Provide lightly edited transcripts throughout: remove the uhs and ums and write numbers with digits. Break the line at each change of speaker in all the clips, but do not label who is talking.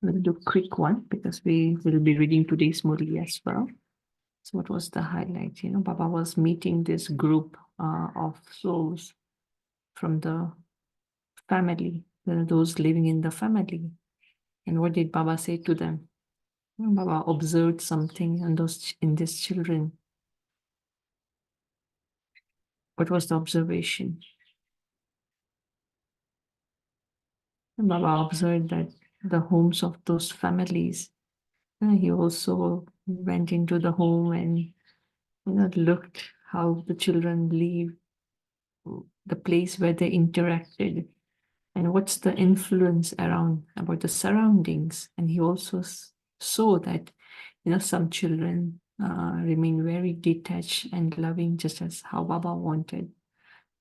We'll do a quick one because we will be reading today's Murli as well. So what was the highlight? Baba was meeting this group of souls from the family, those living in the family. And what did Baba say to them? Baba observed something in these children. What was the observation? And Baba observed that the homes of those families. He also went into the home and looked how the children live, the place where they interacted, and what's the influence around about the surroundings. And he also saw that some children remain very detached and loving, just as how Baba wanted.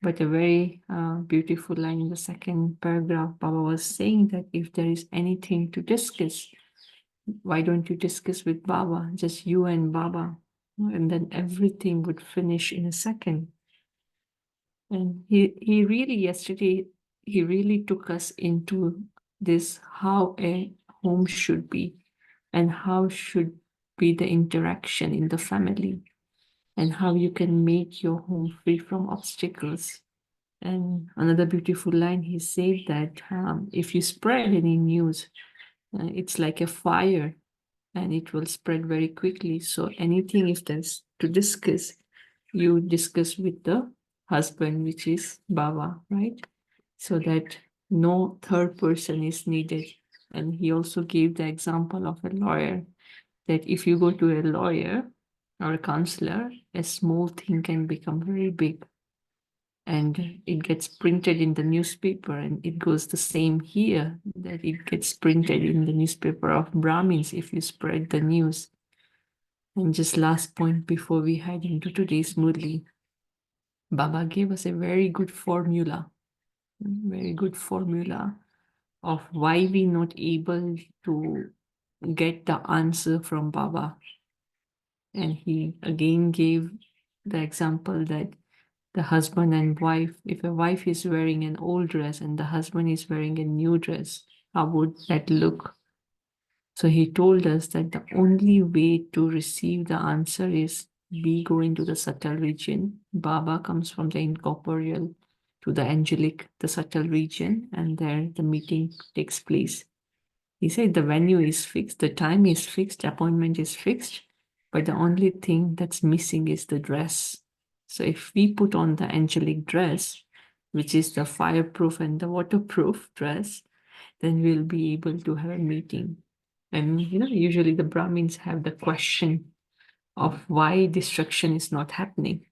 But a very beautiful line in the second paragraph, Baba was saying that if there is anything to discuss, why don't you discuss with Baba, just you and Baba, and then everything would finish in a second. And he really, yesterday, he really took us into this, how a home should be and how should be the interaction in the family and how you can make your home free from obstacles. And another beautiful line, he said that if you spread any news, it's like a fire and it will spread very quickly. So anything, if there's to discuss, you discuss with the husband, which is Baba, right? So that no third person is needed. And he also gave the example of a lawyer, that if you go to a lawyer or a counselor, a small thing can become very big. And it gets printed in the newspaper, and it goes the same here, that it gets printed in the newspaper of Brahmins if you spread the news. And just last point before we head into today's Murli, Baba gave us a very good formula of why we not able to get the answer from Baba. And he again gave the example that the husband and wife, if a wife is wearing an old dress and the husband is wearing a new dress, how would that look? So he told us that the only way to receive the answer is we go into the subtle region. Baba comes from the incorporeal to the angelic, the subtle region, and there the meeting takes place. He said the venue is fixed, the time is fixed, the appointment is fixed, but the only thing that's missing is the dress. So if we put on the angelic dress, which is the fireproof and the waterproof dress, then we'll be able to have a meeting. And usually the Brahmins have the question of why destruction is not happening.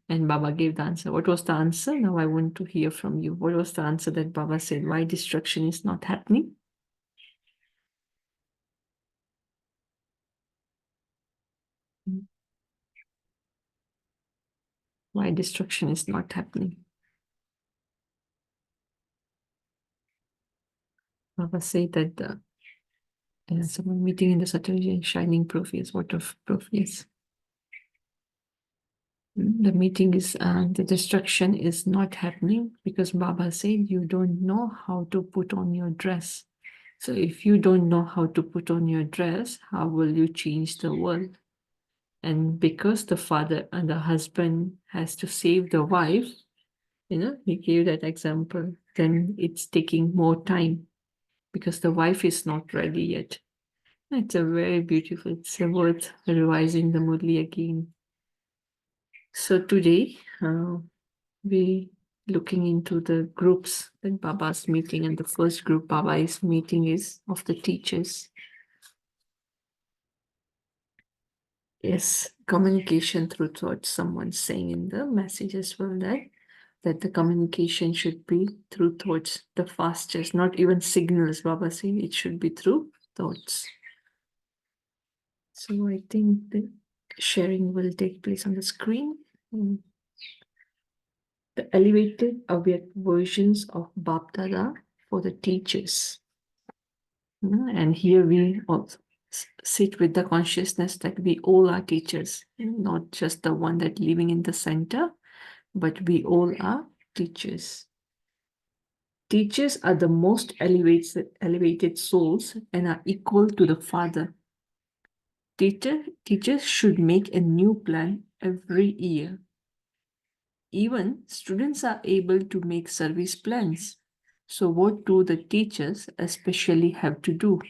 And Baba gave the answer. What was the answer? Now I want to hear from you. What was the answer that Baba said? Why destruction is not happening? Why destruction is not happening? Baba said that someone meeting in the Saturday shining proof is what of proof is. The meeting is, the destruction is not happening because Baba said you don't know how to put on your dress. So if you don't know how to put on your dress, how will you change the world? And because the father and the husband has to save the wife, he gave that example, then it's taking more time because the wife is not ready yet. It's a very beautiful, it's worth revising the Murli again. So today, we looking into the groups that Baba's meeting, and the first group Baba is meeting is of the teachers. Yes, communication through thoughts. Someone's saying in the message as well that the communication should be through thoughts, the fastest, not even signals. Baba saying it should be through thoughts. So I think the sharing will take place on the screen. The elevated awake versions of Bapdada for the teachers. And here we also sit with the consciousness that we all are teachers, not just the one that living in the center, but we all are teachers. Teachers are the most elevated souls and are equal to the Father. Teachers should make a new plan every year. Even students are able to make service plans. So what do the teachers especially have to do?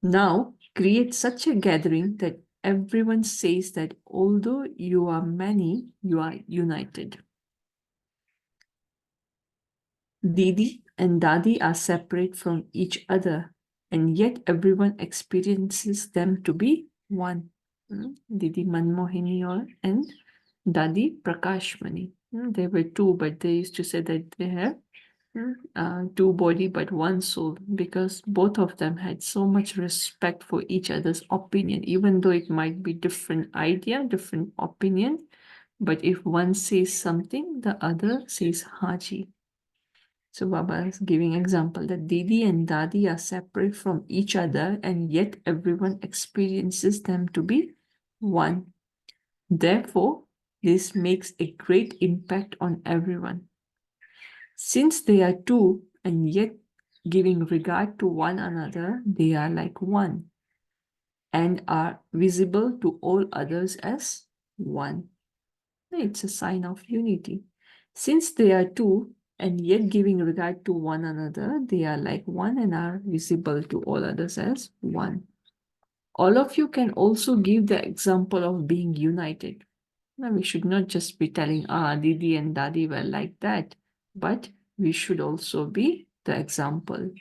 Now, create such a gathering that everyone says that although you are many, you are united. Didi and Dadi are separate from each other, and yet everyone experiences them to be one. Didi Manmohini and Dadi Prakashmani. They were two, but they used to say that they have two body but one soul, because both of them had so much respect for each other's opinion, even though it might be different idea, different opinion. But if one says something, the other says Haji. So Baba is giving example that Didi and Dadi are separate from each other, and yet everyone experiences them to be one. Therefore, this makes a great impact on everyone. Since they are two and yet giving regard to one another, they are like one and are visible to all others as one. It's a sign of unity. Since they are two and yet giving regard to one another, they are like one and are visible to all others as one. All of you can also give the example of being united. Now, we should not just be telling, Didi and Dadi were like that, but we should also be the example.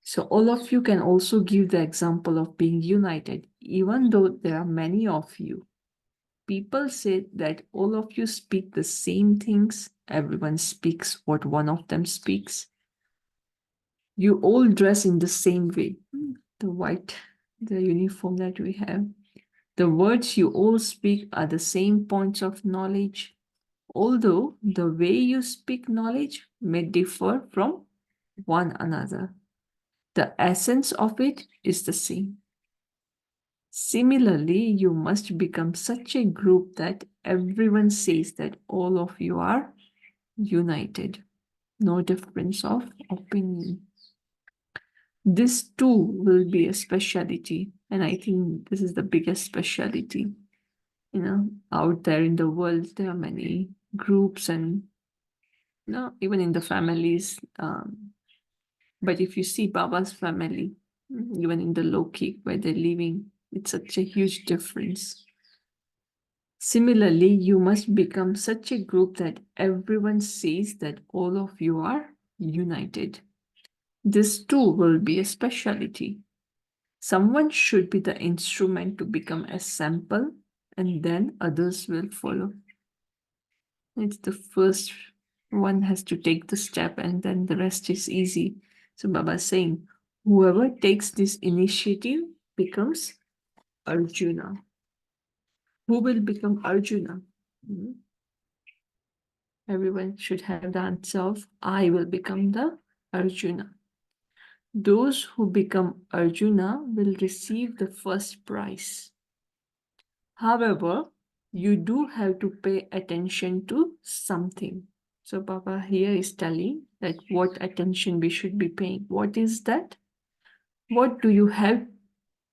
So all of you can also give the example of being united, even though there are many of you. People say that all of you speak the same things. Everyone speaks what one of them speaks. You all dress in the same way. The white, the uniform that we have. The words you all speak are the same points of knowledge, although the way you speak knowledge may differ from one another. The essence of it is the same. Similarly, you must become such a group that everyone says that all of you are united. No difference of opinion. This too will be a speciality, and I think this is the biggest speciality. Out there in the world, there are many groups and even in the families. But if you see Baba's family, even in the Lokik where they're living, it's such a huge difference. Similarly, you must become such a group that everyone says that all of you are united. This too will be a speciality. Someone should be the instrument to become a sample, and then others will follow. It's the first one has to take the step, and then the rest is easy. So Baba is saying, whoever takes this initiative becomes Arjuna. Who will become Arjuna? Everyone should have the answer of, I will become the Arjuna. Those who become Arjuna will receive the first prize. However, you do have to pay attention to something. So Baba here is telling that what attention we should be paying. What is that? What do you have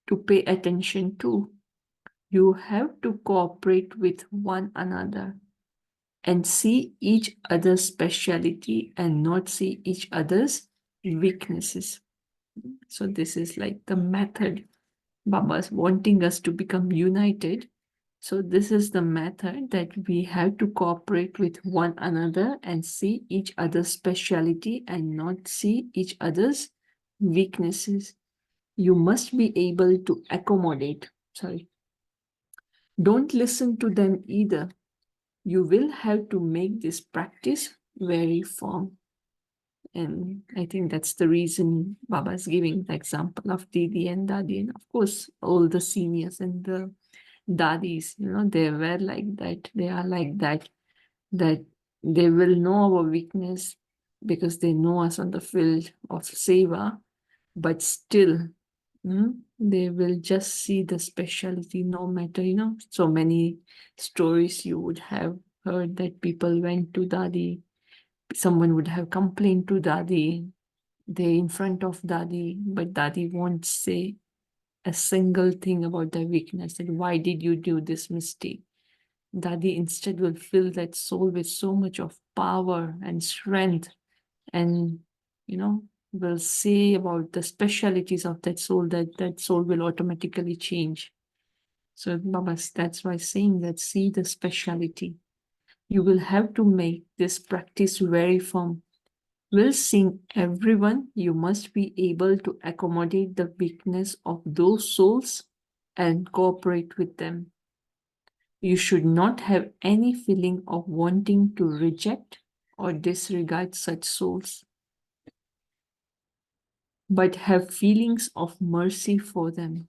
to pay attention to? You have to cooperate with one another and see each other's speciality and not see each other's weaknesses. So this is like the method. Baba's wanting us to become united. So this is the method that we have to cooperate with one another and see each other's speciality and not see each other's weaknesses. You must be able to accommodate. Don't listen to them either. You will have to make this practice very firm. And I think that's the reason Baba is giving the example of Didi and Dadi. And of course, all the seniors and the Dadis, they were like that. They are like that, that they will know our weakness because they know us on the field of Seva, but still, they will just see the specialty no matter, so many stories you would have heard that people went to Dadi someone would have complained to Dadi, they in front of Dadi, but Dadi won't say a single thing about their weakness and why did you do this mistake. Dadi instead will fill that soul with so much of power and strength, and will say about the specialities of that soul, that soul will automatically change. So Baba, that's why saying that, see the speciality. You will have to make this practice very firm. Will seeing everyone, you must be able to accommodate the weakness of those souls and cooperate with them. You should not have any feeling of wanting to reject or disregard such souls, but have feelings of mercy for them.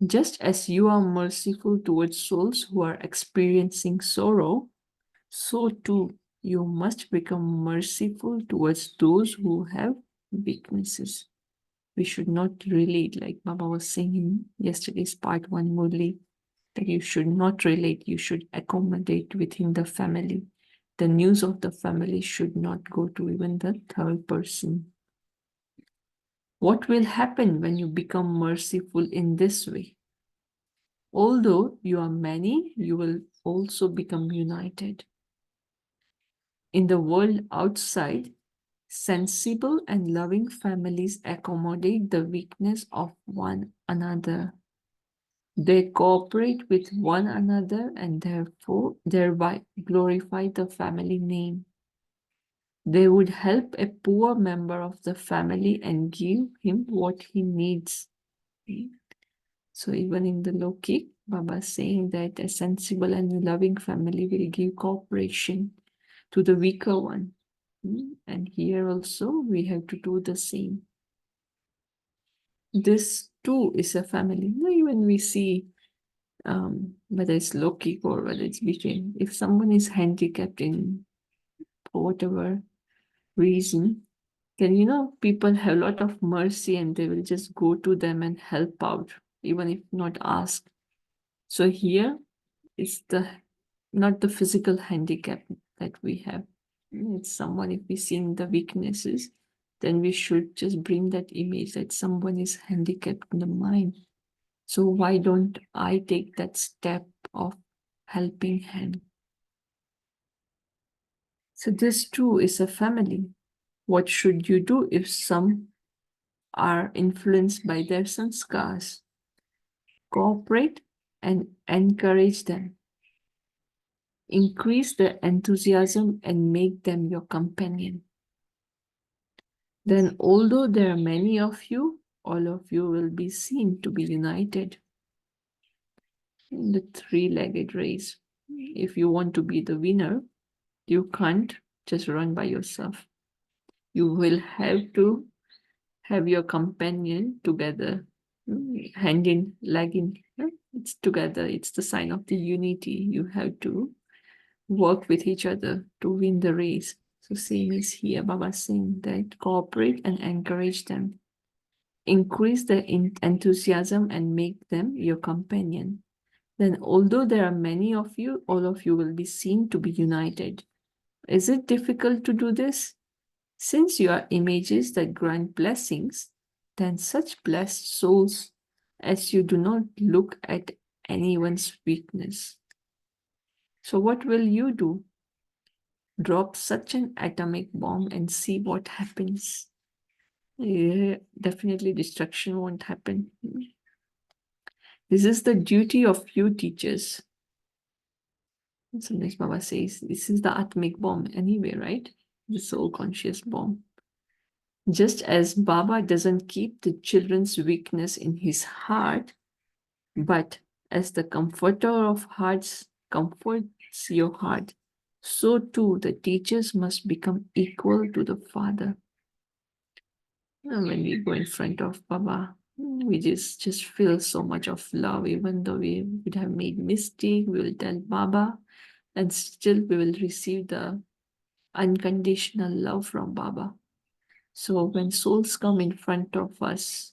Just as you are merciful towards souls who are experiencing sorrow, so too you must become merciful towards those who have weaknesses. We should not relate, like Baba was saying in yesterday's part 1 Murli, that you should not relate, you should accommodate within the family. The news of the family should not go to even the third person. What will happen when you become merciful in this way? Although you are many, you will also become united. In the world outside, sensible and loving families accommodate the weakness of one another. They cooperate with one another and therefore thereby glorify the family name. They would help a poor member of the family and give him what he needs. So even in the Lokik, Baba is saying that a sensible and loving family will give cooperation to the weaker one. And here also we have to do the same. This too is a family. Even we see whether it's Lokik or whether it's between, if someone is handicapped in for whatever reason, then people have a lot of mercy and they will just go to them and help out, even if not asked. So here it's not the physical handicap that we have. It's someone, if we see the weaknesses, then we should just bring that image that someone is handicapped in the mind. So why don't I take that step of helping hand? So this too is a family. What should you do if some are influenced by their sanskars? Cooperate and encourage them. Increase their enthusiasm and make them your companion. Then, although there are many of you, all of you will be seen to be united in the three-legged race. If you want to be the winner, you can't just run by yourself. You will have to have your companion together, hand in, leg in. It's together. It's the sign of the unity. You have to work with each other to win the race. So same is here, Baba saying that cooperate and encourage them. Increase their enthusiasm and make them your companion. Then although there are many of you, all of you will be seen to be united. Is it difficult to do this? Since you are images that grant blessings, then such blessed souls as you do not look at anyone's weakness. So what will you do? Drop such an atomic bomb and see what happens. Yeah, definitely destruction won't happen. This is the duty of you teachers. Sometimes Baba says, this is the atomic bomb anyway, right? The soul conscious bomb. Just as Baba doesn't keep the children's weakness in his heart, but as the comforter of hearts comforts your heart, so too the teachers must become equal to the Father. And when we go in front of Baba, we just feel so much of love, even though we would have made mistake, we will tell Baba, and still we will receive the unconditional love from Baba. So when souls come in front of us,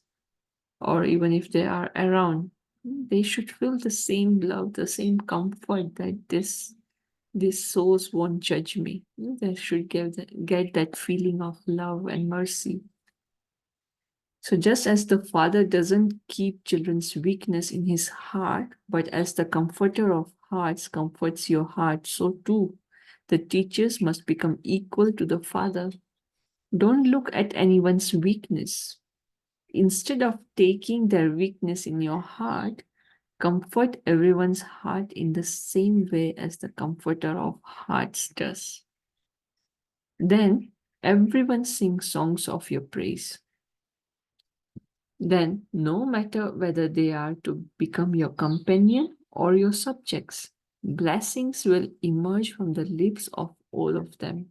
or even if they are around, they should feel the same love, the same comfort that this These souls won't judge me. They should get that feeling of love and mercy. So just as the Father doesn't keep children's weakness in his heart, but as the comforter of hearts comforts your heart, so too the teachers must become equal to the Father. Don't look at anyone's weakness. Instead of taking their weakness in your heart, comfort everyone's heart in the same way as the comforter of hearts does. Then everyone sings songs of your praise. Then, no matter whether they are to become your companion or your subjects, blessings will emerge from the lips of all of them.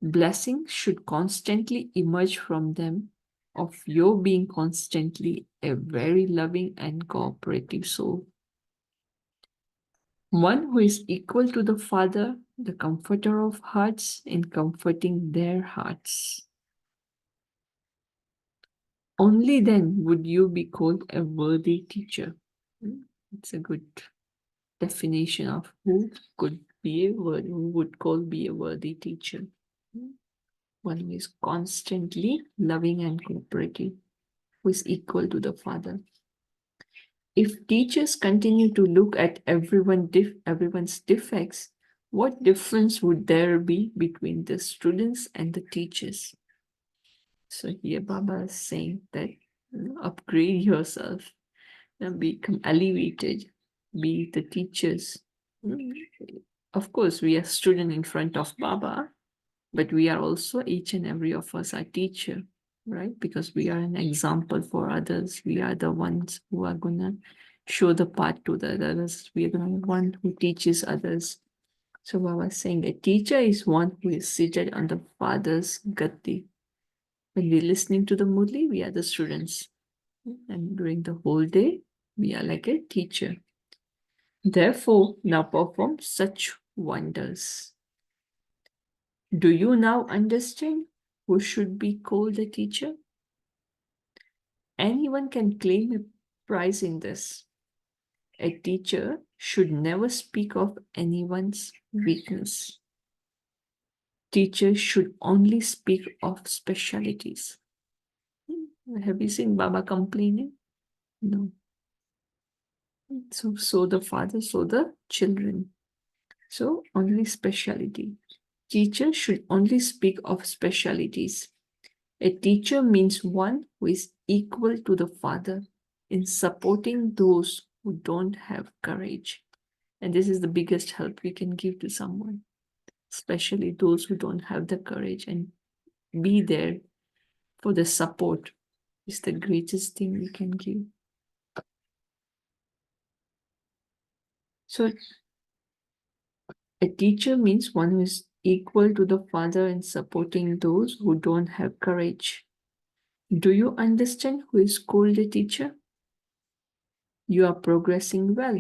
Blessings should constantly emerge from them of your being constantly a very loving and cooperative soul. One who is equal to the Father, the comforter of hearts, in comforting their hearts. Only then would you be called a worthy teacher. It's a good definition of who could be who would call be a worthy teacher. One who is constantly loving and cooperative, who is equal to the Father. If teachers continue to look at everyone's defects, what difference would there be between the students and the teachers? So here Baba is saying that upgrade yourself and become elevated, be the teachers. Of course, we are student in front of Baba, but we are also, each and every of us are teacher, right? Because we are an example for others. We are the ones who are gonna show the path to the others. We are the one who teaches others. So Baba is saying a teacher is one who is seated on the Father's gatti. When we're listening to the Murli, we are the students. And during the whole day, we are like a teacher. Therefore, now perform such wonders. Do you now understand who should be called a teacher? Anyone can claim a prize in this. A teacher should never speak of anyone's weakness. Teachers should only speak of specialities. Have you seen Baba complaining? No. So the father, so the children. So only speciality. Teachers should only speak of specialities. A teacher means one who is equal to the father in supporting those who don't have courage. And this is the biggest help we can give to someone, especially those who don't have the courage, and be there for the support is the greatest thing we can give. So a teacher means one who is equal to the father in supporting those who don't have courage. Do you understand who is called a teacher? You are progressing well.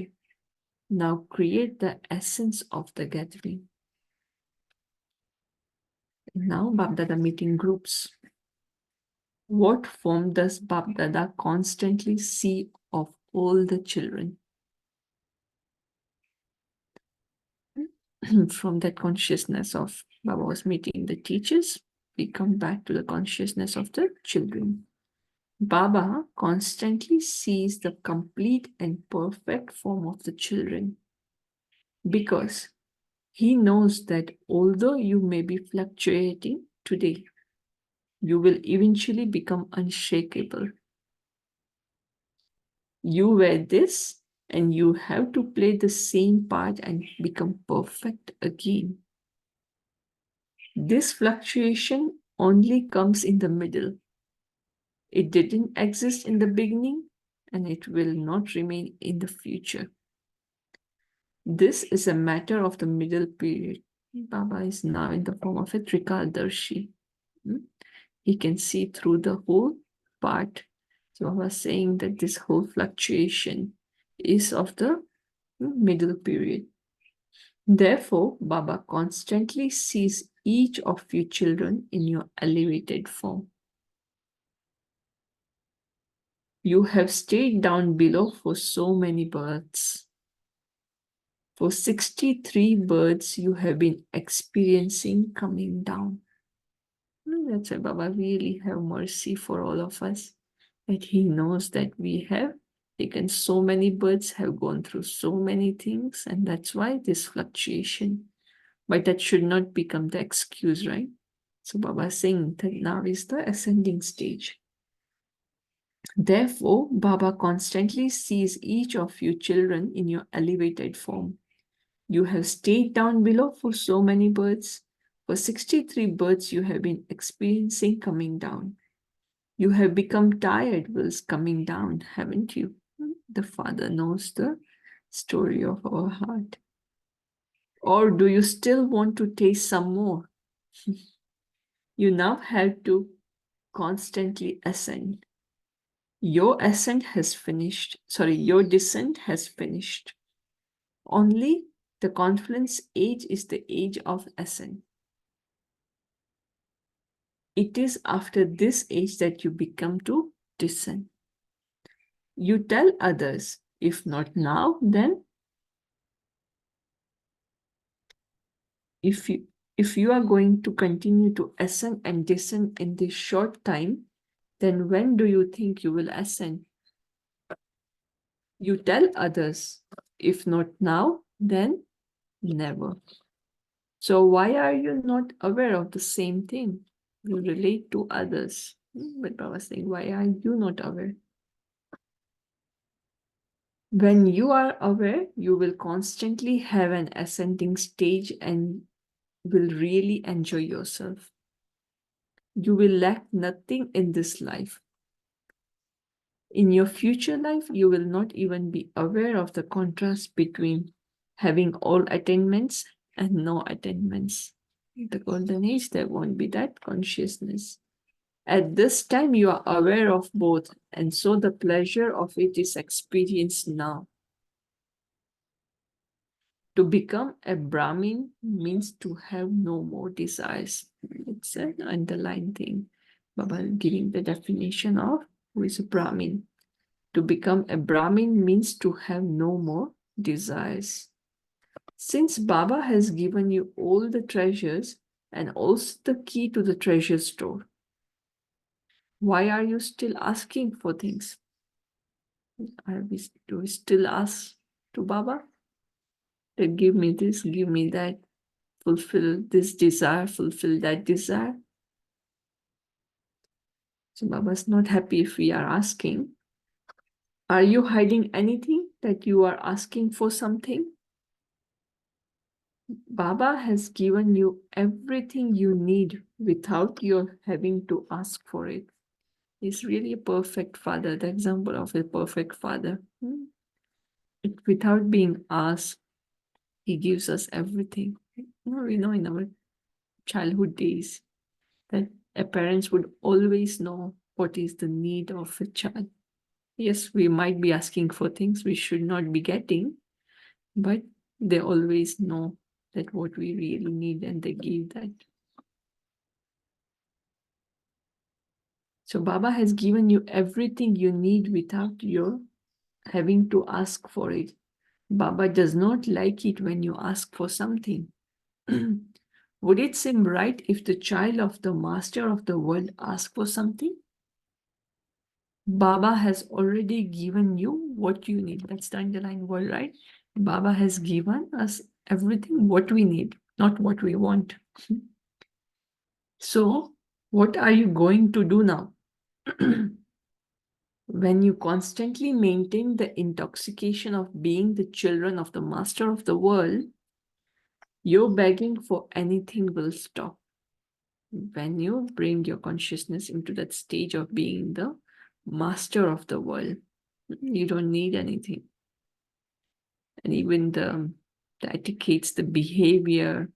Now create the essence of the gathering. Now Babdada meeting groups. What form does Babdada constantly see of all the children? From that consciousness of Baba was meeting the teachers, we come back to the consciousness of the children. Baba constantly sees the complete and perfect form of the children because he knows that although you may be fluctuating today, you will eventually become unshakable. You wear this and you have to play the same part and become perfect again. This fluctuation only comes in the middle. It didn't exist in the beginning and it will not remain in the future. This is a matter of the middle period. Baba is now in the form of a Trikaldarshi. He can see through the whole part. So Baba was saying that this whole fluctuation is of the middle period. Therefore, Baba constantly sees each of you children in your elevated form. You have stayed down below for so many births. For 63 births you have been experiencing coming down. That's why Baba really have mercy for all of us. That he knows that we have taken so many births, have gone through so many things, and that's why this fluctuation. But that should not become the excuse, right? So Baba is saying that now is the ascending stage. Therefore, Baba constantly sees each of you children in your elevated form. You have stayed down below for so many births. For 63 births you have been experiencing coming down. You have become tired whilst coming down, haven't you? The Father knows the story of our heart. Or do you still want to taste some more? You now have to constantly ascend. Your ascent has finished. Your descent has finished. Only the confluence age is the age of ascent. It is after this age that you become to descend. You tell others, if not now, then if you are going to continue to ascend and descend in this short time, then when do you think you will ascend? You tell others, if not now, then never. So why are you not aware of the same thing? You relate to others. But Baba was saying, why are you not aware? When you are aware, you will constantly have an ascending stage and will really enjoy yourself. You will lack nothing in this life. In your future life, you will not even be aware of the contrast between having all attainments and no attainments. In the golden age, there won't be that consciousness. At this time, you are aware of both, and so the pleasure of it is experienced now. To become a Brahmin means to have no more desires. It's an underlined thing. Baba giving the definition of who is a Brahmin. To become a Brahmin means to have no more desires. Since Baba has given you all the treasures and also the key to the treasure store, why are you still asking for things? Do we still ask to Baba? That give me this, give me that, fulfill this desire, fulfill that desire. So Baba's not happy if we are asking. Are you hiding anything that you are asking for something? Baba has given you everything you need without your having to ask for it. He's really a perfect father, the example of a perfect father. Without being asked, he gives us everything. We know in our childhood days that parents would always know what is the need of a child. Yes, we might be asking for things we should not be getting, but they always know that what we really need and they give that. So Baba has given you everything you need without your having to ask for it. Baba does not like it when you ask for something. Would it seem right if the child of the master of the world asks for something? Baba has already given you what you need. That's the underlying word, right? Baba has given us everything what we need, not what we want. So, what are you going to do now? When you constantly maintain the intoxication of being the children of the master of the world, your begging for anything will stop. When you bring your consciousness into that stage of being the master of the world, you don't need anything. And even the etiquettes, the behavior,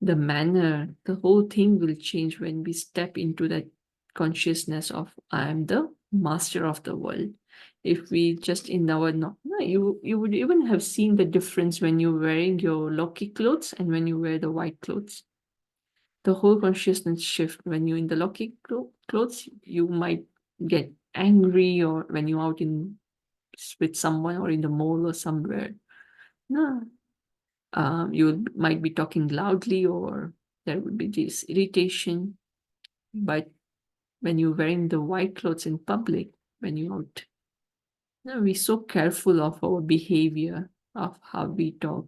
the manner, the whole thing will change when we step into that consciousness of I am the master of the world. If we just in our no, you would even have seen the difference when you're wearing your lucky clothes and when you wear the white clothes. The whole consciousness shift. When you're in the lucky clothes, you might get angry, or when you're out in with someone or in the mall or somewhere. No, You might be talking loudly, or there would be this irritation. But when you're wearing the white clothes in public, when you're out, we're so careful of our behavior, of how we talk,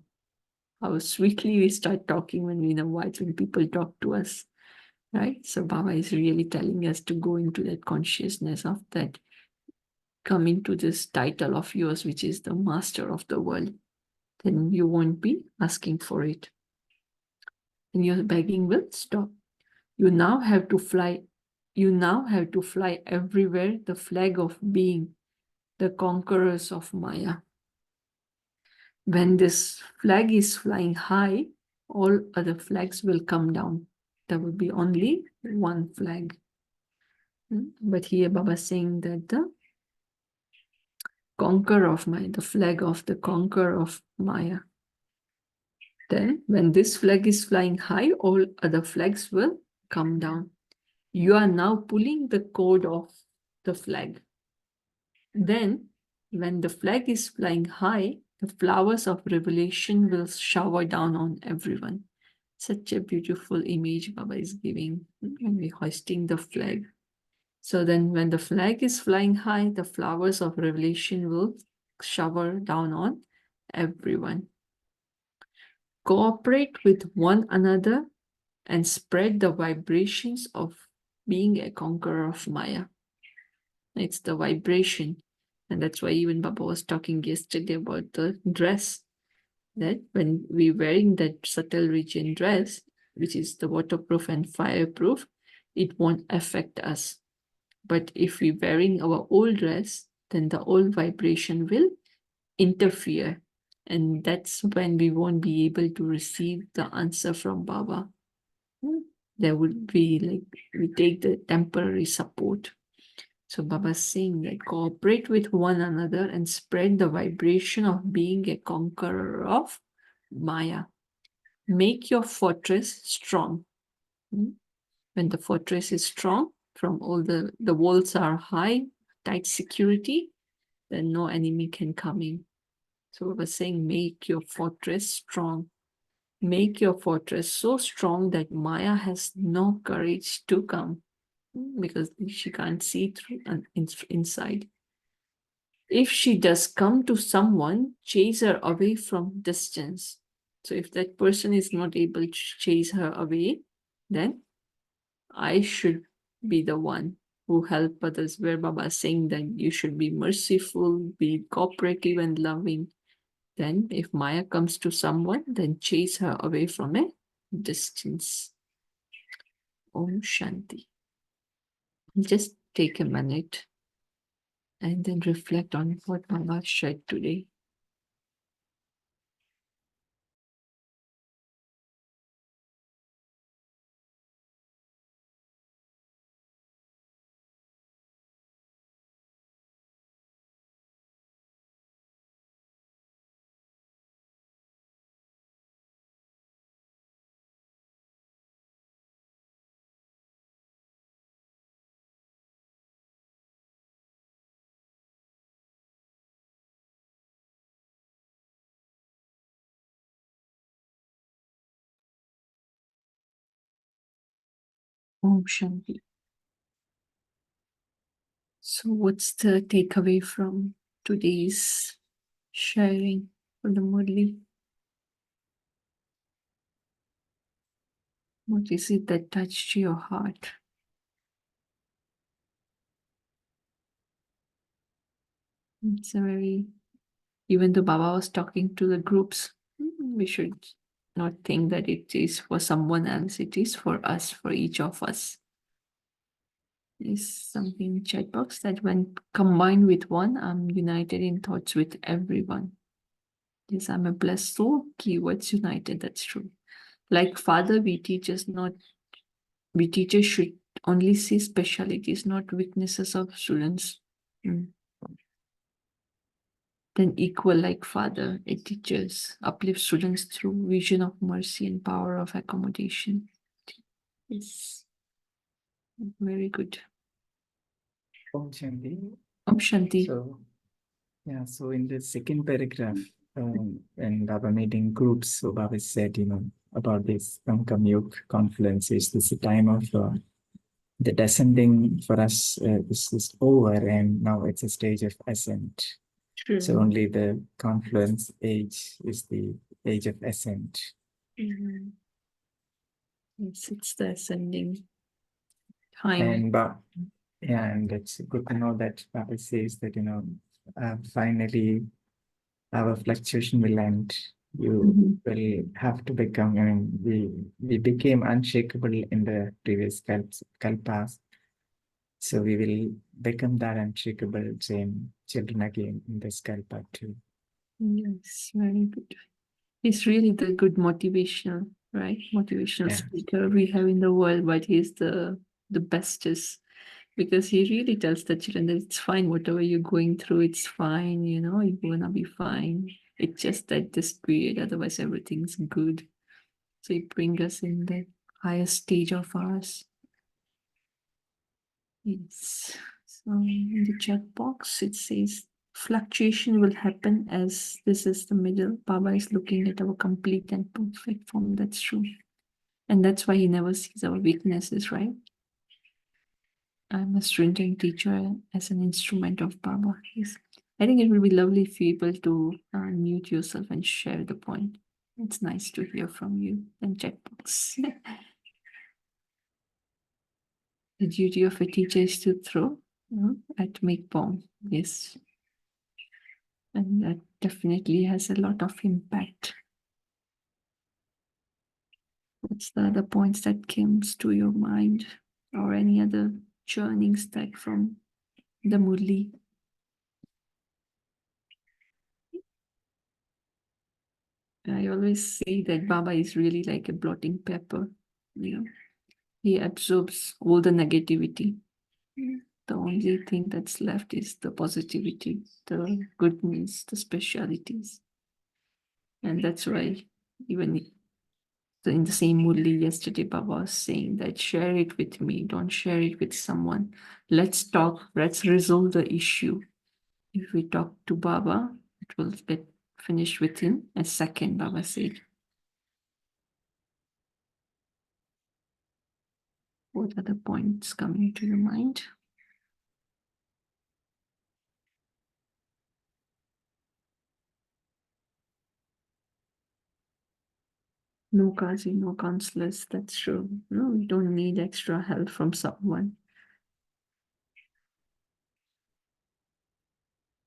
how sweetly we start talking when we're in a white, when people talk to us, right? So Baba is really telling us to go into that consciousness of that, come into this title of yours, which is the master of the world. Then you won't be asking for it. And your begging will stop. You now have to fly. You now have to fly everywhere the flag of being the conquerors of Maya. When this flag is flying high, all other flags will come down. There will be only one flag. But here Baba is saying that the conqueror of Maya, the flag of the conqueror of Maya. Then when this flag is flying high, all other flags will come down. You are now pulling the cord of the flag. Then, when the flag is flying high, the flowers of revelation will shower down on everyone. Such a beautiful image Baba is giving when we're hoisting the flag. So then when the flag is flying high, the flowers of revelation will shower down on everyone. Cooperate with one another and spread the vibrations of being a conqueror of Maya. It's the vibration. And that's why even Baba was talking yesterday about the dress. That when we're wearing that subtle region dress, which is the waterproof and fireproof, it won't affect us. But if we're wearing our old dress, then the old vibration will interfere. And that's when we won't be able to receive the answer from Baba. There would be like, we take the temporary support. So Baba is saying that cooperate with one another and spread the vibration of being a conqueror of Maya. Make your fortress strong. When the fortress is strong, from all the walls are high, tight security, then no enemy can come in. So Baba is saying, make your fortress strong. Make your fortress so strong that Maya has no courage to come, because she can't see through inside. If she does come to someone, chase her away from distance. So if that person is not able to chase her away, then I should be the one who help others. Where Baba is saying that you should be merciful, be cooperative and loving. Then if Maya comes to someone, then chase her away from a distance. Om Shanti. Just take a minute and then reflect on what Baba shared today. Om Shanti. So what's the takeaway from today's sharing from the Murli? What is it that touched your heart? It's a very, even though Baba was talking to the groups, we should not think that it is for someone else. It is for us, for each of us. Is something in chat box that when combined with one, I'm united in thoughts with everyone. Yes, I'm a blessed soul. Keywords united. That's true. Like Father, we teachers should only see specialities, not weaknesses of students. Then equal like Father, it teaches, uplift students through vision of mercy and power of accommodation. Yes, very good.
Om Shanti.
Om Shanti.
So in the second paragraph, in our meeting groups, so Baba said, about this Kamkam Yug confluence is this time of the descending for us. This is over, and now it's a stage of ascent. So only the confluence age is the age of ascent.
Mhm. Yes, it's the ascending time.
And it's good to know that Baba says that, finally our fluctuation will end. You will have to become, we became unshakable in the previous kalpas. So we will become that unshakable same children again in this kalpa too.
Yes, very good. He's really the good motivational, right? Motivational speaker we have in the world, but he's the bestest because he really tells the children that it's fine, whatever you're going through, it's fine, you're gonna be fine. It's just that this period, otherwise everything's good. So he brings us in the higher stage of ours. Yes. So in the chat box, it says fluctuation will happen as this is the middle. Baba is looking at our complete and perfect form. That's true. And that's why he never sees our weaknesses, right? I'm a stringent teacher as an instrument of Baba. Yes. I think it will be lovely if you're able to mute yourself and share the point. It's nice to hear from you and chat box. The duty of a teacher is to throw at make bomb. Yes. And that definitely has a lot of impact. What's the other points that comes to your mind or any other churnings that from the Murli? I always say that Baba is really like a blotting pepper. He absorbs all the negativity. The only thing that's left is the positivity, the goodness, the specialities. And that's why even in the same Murli yesterday, Baba was saying that share it with me, don't share it with someone. Let's talk, let's resolve the issue. If we talk to Baba, it will get finished within a second, Baba said. What are the points coming to your mind? No Kazi, no counselors, that's true. No, we don't need extra help from someone.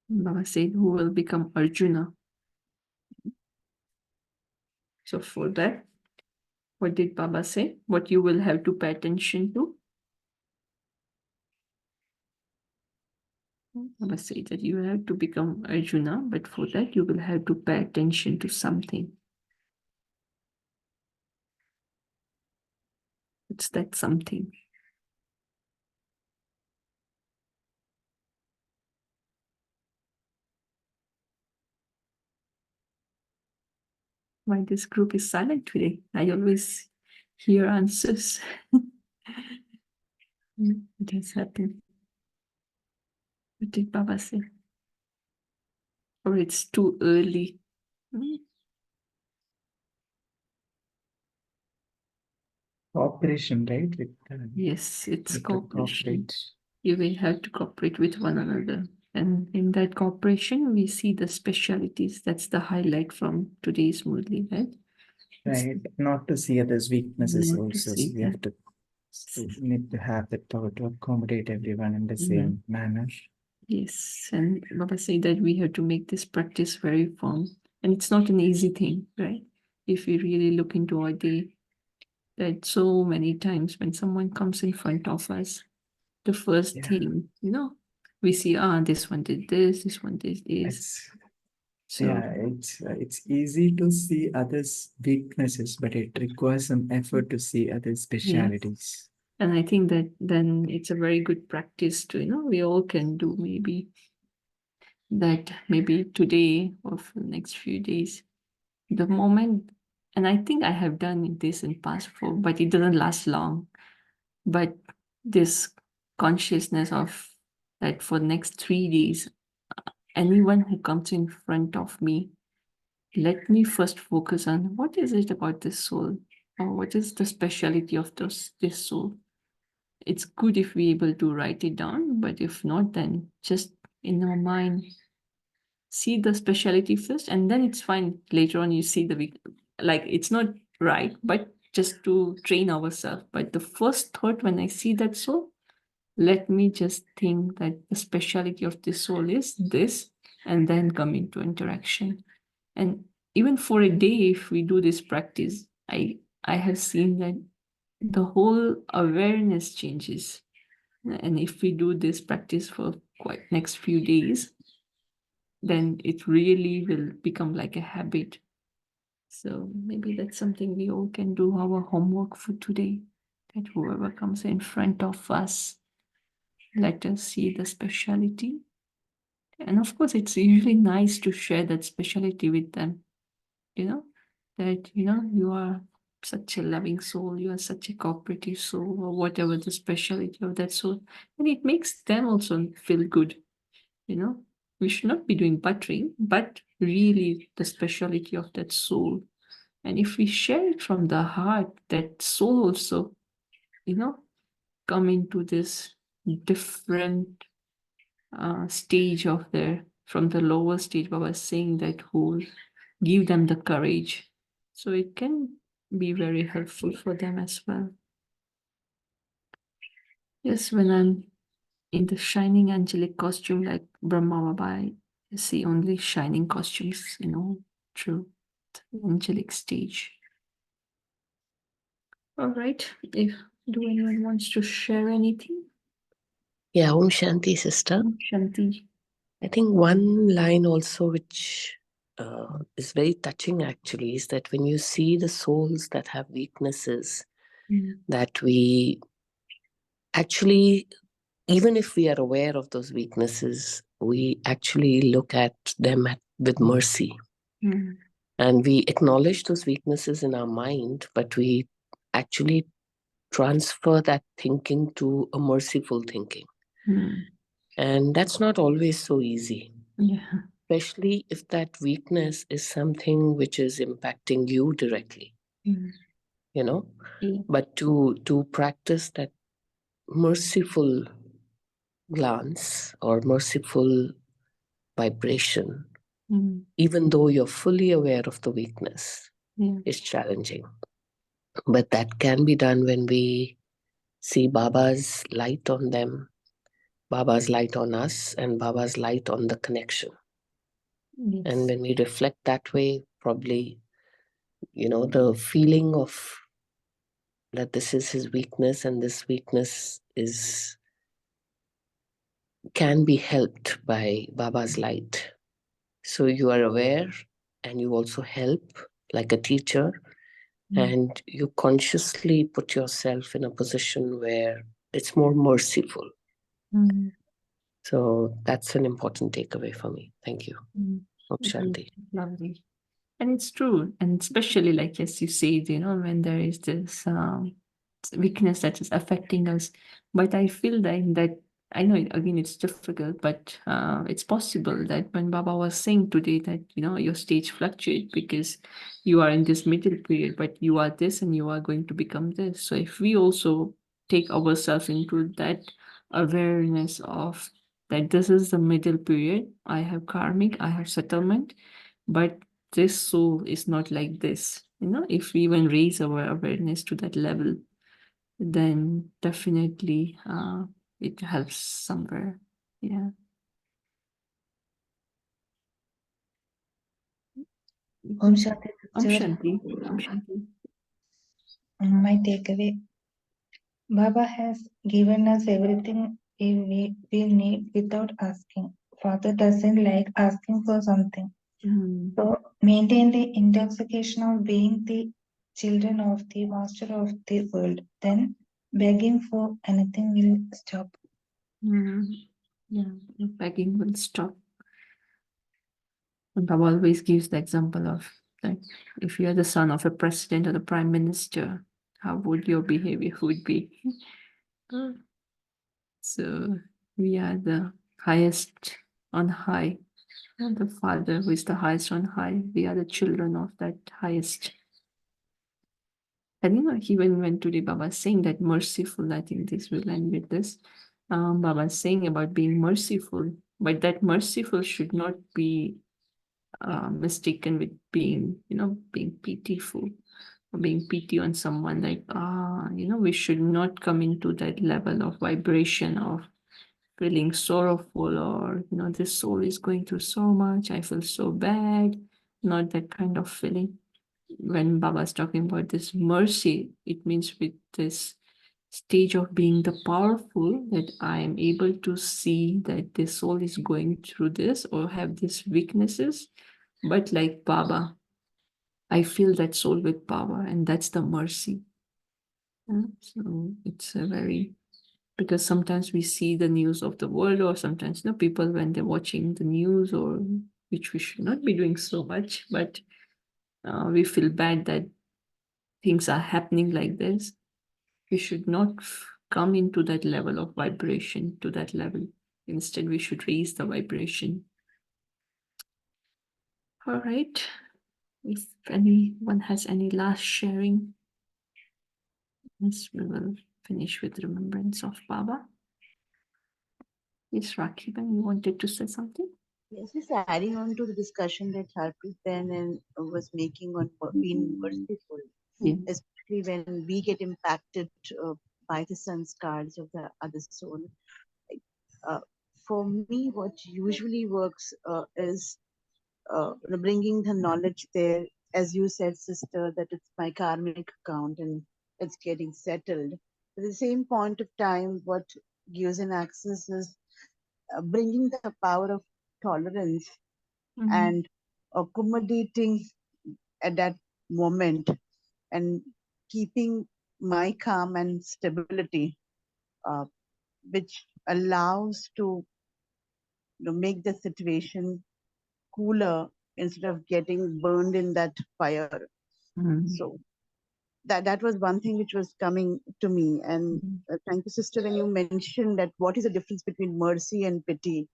Baba said, who will become Arjuna? So for that, what did Baba say? What you will have to pay attention to? Baba said that you have to become Arjuna, but for that you will have to pay attention to something. It's that something. Why this group is silent today? I always hear answers. It has happened. What did Baba say? Or it's too early.
Cooperation, right?
Yes, it's
with
cooperation. You will have to cooperate with one another. And in that cooperation, we see the specialities. That's the highlight from today's Murli, right?
Right. Not to see others' weaknesses
Not to
also. So
see
we have to need to have the power to accommodate everyone in the same manner.
Yes, and Baba said that we have to make this practice very firm. And it's not an easy thing, right? If we really look into our day, that so many times when someone comes in front of us, the first thing, we see, this one did this one did this.
It's easy to see others' weaknesses, but it requires some effort to see others' specialities.
And I think that then it's a very good practice to, we all can do maybe that maybe today or for the next few days. The moment, and I think I have done this in past before, but it doesn't last long. But this consciousness of that for next 3 days, anyone who comes in front of me, let me first focus on what is it about this soul, or what is the speciality of this soul. It's good if we're able to write it down, but if not, then just in our mind, see the speciality first, and then it's fine. Later on, you see the weak, like it's not right, but just to train ourselves. But the first thought when I see that soul, let me just think that the speciality of this soul is this, and then come into interaction. And even for a day, if we do this practice, I have seen that the whole awareness changes. And if we do this practice for quite next few days, then it really will become like a habit. So maybe that's something we all can do, our homework for today, that whoever comes in front of us, let us see the speciality. And of course, it's usually nice to share that speciality with them, that, you are such a loving soul, you are such a cooperative soul, or whatever the speciality of that soul. And it makes them also feel good, We should not be doing buttering, but really the speciality of that soul. And if we share it from the heart, that soul also, come into this different stage of their, from the lower stage, Baba is saying that who give them the courage. So it can be very helpful for them as well. Yes, when I'm in the shining angelic costume like Brahma Baba, I see only shining costumes, through the angelic stage. All right. Do anyone wants to share anything?
Yeah, Om Shanti, sister.
Shanti.
I think one line also which is very touching actually is that when you see the souls that have weaknesses, that we actually, even if we are aware of those weaknesses, we actually look at them with mercy. And we acknowledge those weaknesses in our mind, but we actually transfer that thinking to a merciful thinking. And that's not always so easy.
Yeah.
Especially if that weakness is something which is impacting you directly.
Yeah.
But to practice that merciful glance or merciful vibration, even though you're fully aware of the weakness, is challenging. But that can be done when we see Baba's light on them, Baba's light on us, and Baba's light on the connection.
Yes.
And when we reflect that way, probably, the feeling of that this is his weakness and this weakness can be helped by Baba's light. So you are aware and you also help like a teacher, and you consciously put yourself in a position where it's more merciful. So that's an important takeaway for me. Thank you. Shanti.
Lovely. And it's true. And especially like, as you said, when there is this weakness that is affecting us. But I feel that I know, again, it's difficult, but it's possible that when Baba was saying today that, your stage fluctuates because you are in this middle period, but you are this and you are going to become this. So if we also take ourselves into that awareness of that this is the middle period, I have karmic, I have settlement, but this soul is not like this. If we even raise our awareness to that level, then definitely it helps somewhere. Yeah.
Om Shanti.
Om Shanti. Om Shanti.
My takeaway: Baba has given us everything we need without asking. Father doesn't like asking for something. So maintain the intoxication of being the children of the master of the world. Then begging for anything will stop.
Yeah, begging will stop. And Baba always gives the example of that if you are the son of a president or the prime minister, how would your behavior would be? So we are the highest on high. And the Father who is the highest on high. We are the children of that highest. And even when today Baba is saying that merciful, I think this will end with this. Baba is saying about being merciful, but that merciful should not be mistaken with being, being pitiful or being pity on someone. Like, we should not come into that level of vibration of feeling sorrowful or, this soul is going through so much. I feel so bad. Not that kind of feeling. When Baba is talking about this mercy, it means with this stage of being the powerful, that I am able to see that the soul is going through this or have these weaknesses. But like Baba, I feel that soul with power, and that's the mercy. So it's a very, because sometimes we see the news of the world, or sometimes people when they're watching the news, or which we should not be doing so much, but we feel bad that things are happening like this. We should not come into that level of vibration, to that level. Instead, we should raise the vibration. All right. If anyone has any last sharing, yes, we will finish with remembrance of Baba. Yes, Rakiban, you wanted to say something?
Yes, just adding on to the discussion that Harpreet then was making on being merciful,
Yeah.
especially when we get impacted by the sanskars of the other soul. Like, for me, what usually works is bringing the knowledge there, as you said, sister, that it's my karmic account and it's getting settled. At the same point of time, what gives an access is bringing the power of tolerance and accommodating at that moment and keeping my calm and stability, uh, which allows to make the situation cooler instead of getting burned in that fire. So that was one thing which was coming to me. And thank you, sister, when you mentioned that what is the difference between mercy and pity,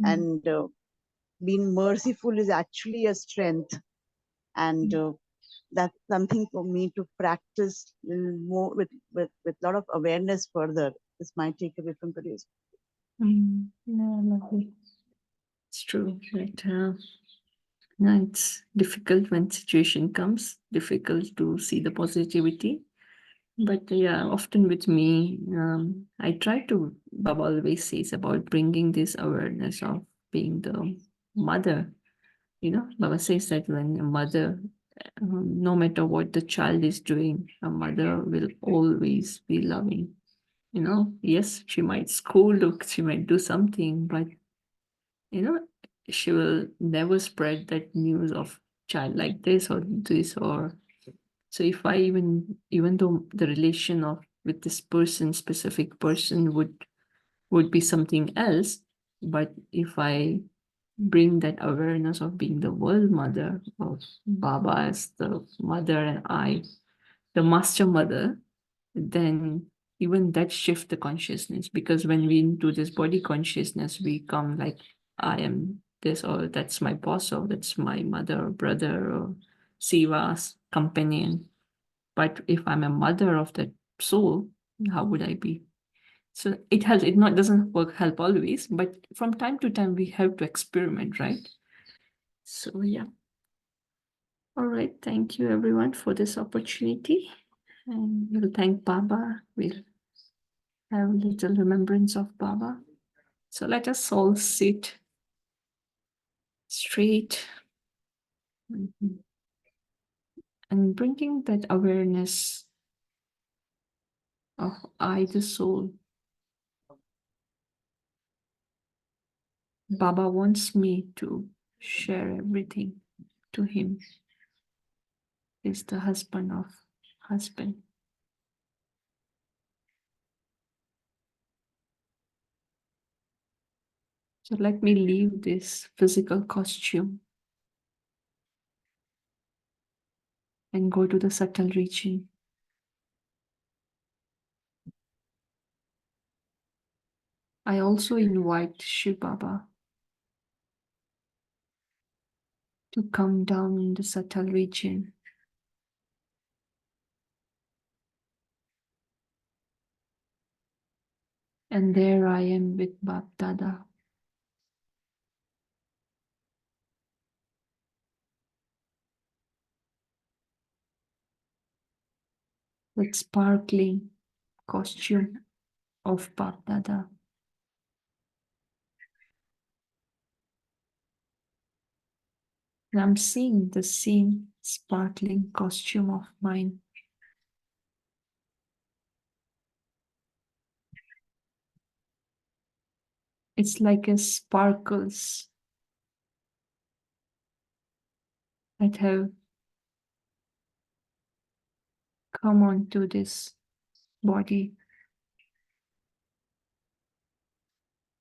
and being merciful is actually a strength, and that's something for me to practice more with a lot of awareness further. Is my takeaway from today's.
Yeah, lovely. It's true that it's difficult when situation comes, difficult to see the positivity. But yeah, often with me, I try to, Baba always says about bringing this awareness of being the mother. Baba says that when a mother, no matter what the child is doing, a mother will always be loving. Yes, she might scold or she might do something, but you know, she will never spread that news of child like this or this. Or so if I even though the relation of with this person, specific person, would be something else, but if I bring that awareness of being the world mother, of Baba as the mother and I the master mother, then even that shift the consciousness, because when we into this body consciousness, we come like I am this, or that's my boss, or that's my mother or brother or Siva's companion. But if I'm a mother of that soul, how would I be? So it not doesn't work help always, but from time to time we have to experiment, right? So yeah. All right, thank you everyone for this opportunity. And we'll thank Baba. We'll have a little remembrance of Baba. So let us all sit straight, and bringing that awareness of I, the soul. Baba wants me to share everything to him. He's the husband of husband. So let me leave this physical costume and go to the subtle region. I also invite Shiv Baba to come down in the subtle region. And there I am with Bap Dada. With sparkling costume of Bap Dada. And I'm seeing the same sparkling costume of mine. It's like a sparkles that have come onto this body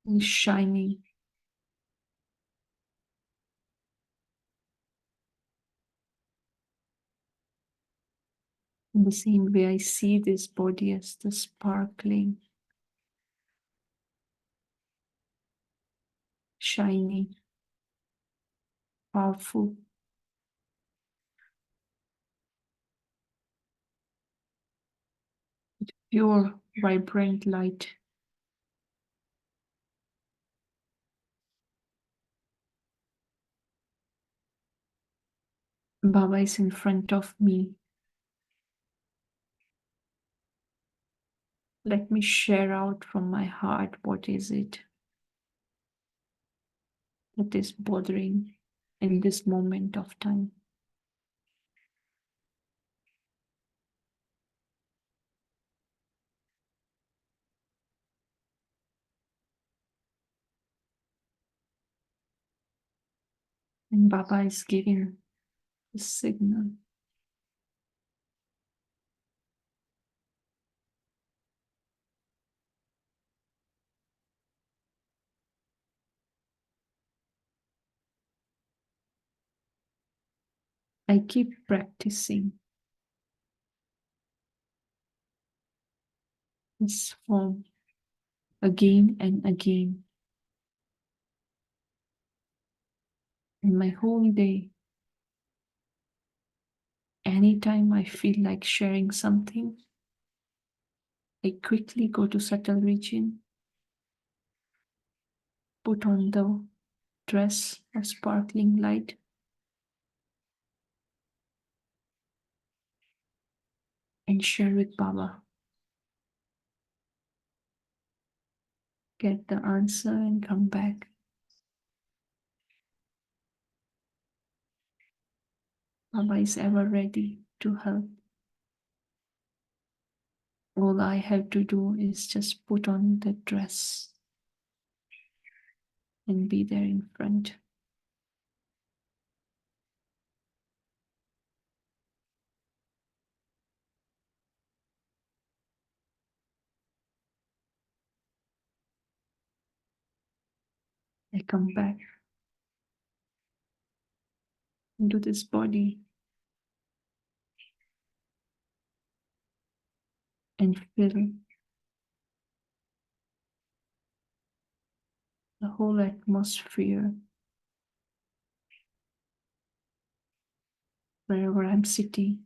and shining. In the same way, I see this body as the sparkling, shiny, powerful, pure, vibrant light. Baba is in front of me. Let me share out from my heart what is it that is bothering in this moment of time. And Baba is giving the signal. I keep practicing this form again and again. In my whole day, anytime I feel like sharing something, I quickly go to subtle region, put on the dress of sparkling light, and share with Baba. Get the answer and come back. Baba is ever ready to help. All I have to do is just put on the dress and be there in front. I come back into this body and feel the whole atmosphere wherever I'm sitting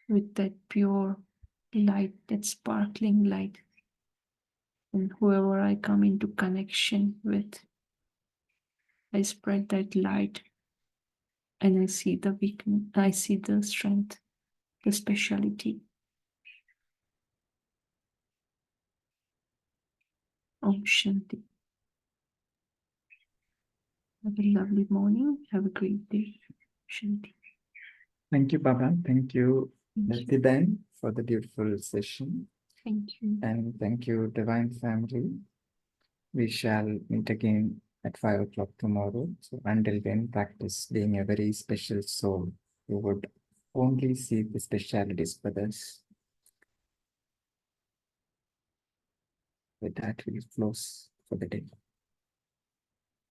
with that pure light, that sparkling light. And whoever I come into connection with, I spread that light and I see the weakness, I see the strength, the speciality. Om Shanti. Have a lovely morning. Have a great day. Shanti.
Thank you, Baba. Thank you,
Thank you.
Ben, for the beautiful session.
Thank you.
And thank you, Divine Family. We shall meet again at 5 o'clock tomorrow. So until then, practice being a very special soul who would only see the specialities with us. With that, we'll close for the day.